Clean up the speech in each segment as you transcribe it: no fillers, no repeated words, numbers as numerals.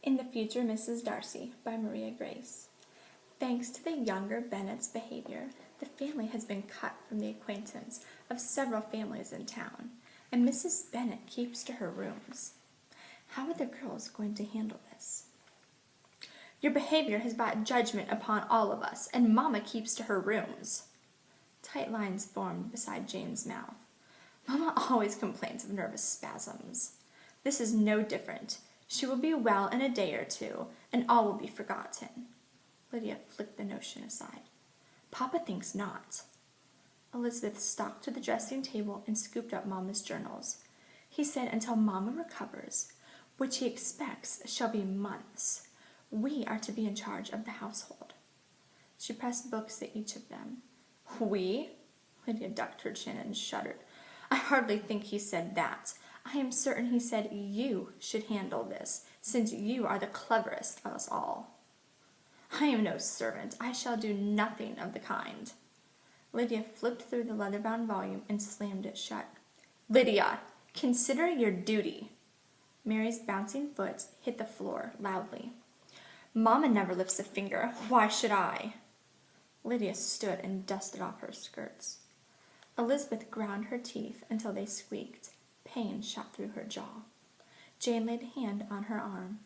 In the Future Mrs. Darcy by Maria Grace. Thanks to the younger Bennet's behavior, the family has been cut from the acquaintance of several families in town, and Mrs. Bennet keeps to her rooms. How are the girls going to handle this? Your behavior has brought judgment upon all of us, and Mamma keeps to her rooms. Tight lines formed beside Jane's mouth. Mamma always complains of nervous spasms. This is no different. She will be well in a day or two, and all will be forgotten. Lydia flicked the notion aside. Papa thinks not. Elizabeth stalked to the dressing table and scooped up Mamma's journals. He said until Mamma recovers, which he expects shall be months, we are to be in charge of the household. She pressed books at each of them. We? Lydia ducked her chin and shuddered. I hardly think he said that. I am certain he said you should handle this, since you are the cleverest of us all. I am no servant. I shall do nothing of the kind. Lydia flipped through the leather-bound volume and slammed it shut. Lydia, consider your duty. Mary's bouncing foot hit the floor loudly. Mamma never lifts a finger. Why should I? Lydia stood and dusted off her skirts. Elizabeth ground her teeth until they squeaked. Pain shot through her jaw. Jane laid a hand on her arm.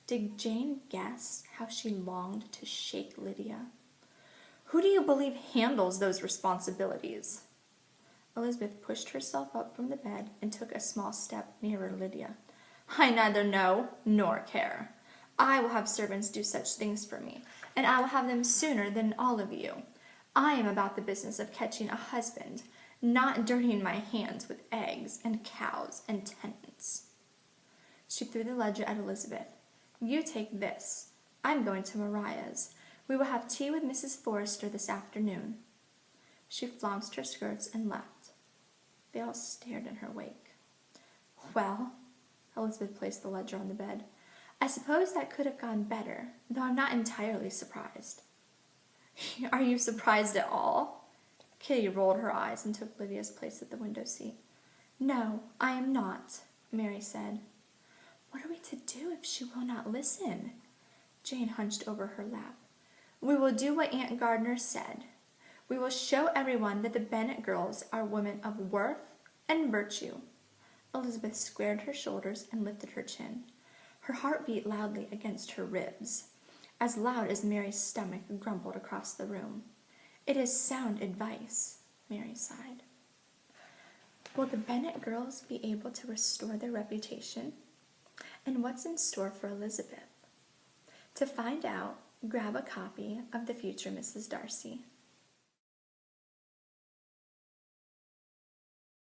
Did Jane guess how she longed to shake Lydia? Who do you believe handles those responsibilities? Elizabeth pushed herself up from the bed and took a small step nearer Lydia. I neither know nor care. I will have servants do such things for me, and I will have them sooner than all of you. I am about the business of catching a husband, not dirtying my hands with eggs and cows and tenants. She threw the ledger at Elizabeth. You take this. I'm going to Maria's. We will have tea with Mrs. Forrester this afternoon. She flounced her skirts and left. They all stared in her wake. Well, Elizabeth placed the ledger on the bed. I suppose that could have gone better, though I'm not entirely surprised. Are you surprised at all? Kitty rolled her eyes and took Lydia's place at the window seat. No, I am not, Mary said. What are we to do if she will not listen? Jane hunched over her lap. We will do what Aunt Gardner said. We will show everyone that the Bennet girls are women of worth and virtue. Elizabeth squared her shoulders and lifted her chin. Her heart beat loudly against her ribs, as loud as Mary's stomach grumbled across the room. It is sound advice, Mary sighed. Will the Bennet girls be able to restore their reputation? And what's in store for Elizabeth? To find out, grab a copy of The Future Mrs. Darcy.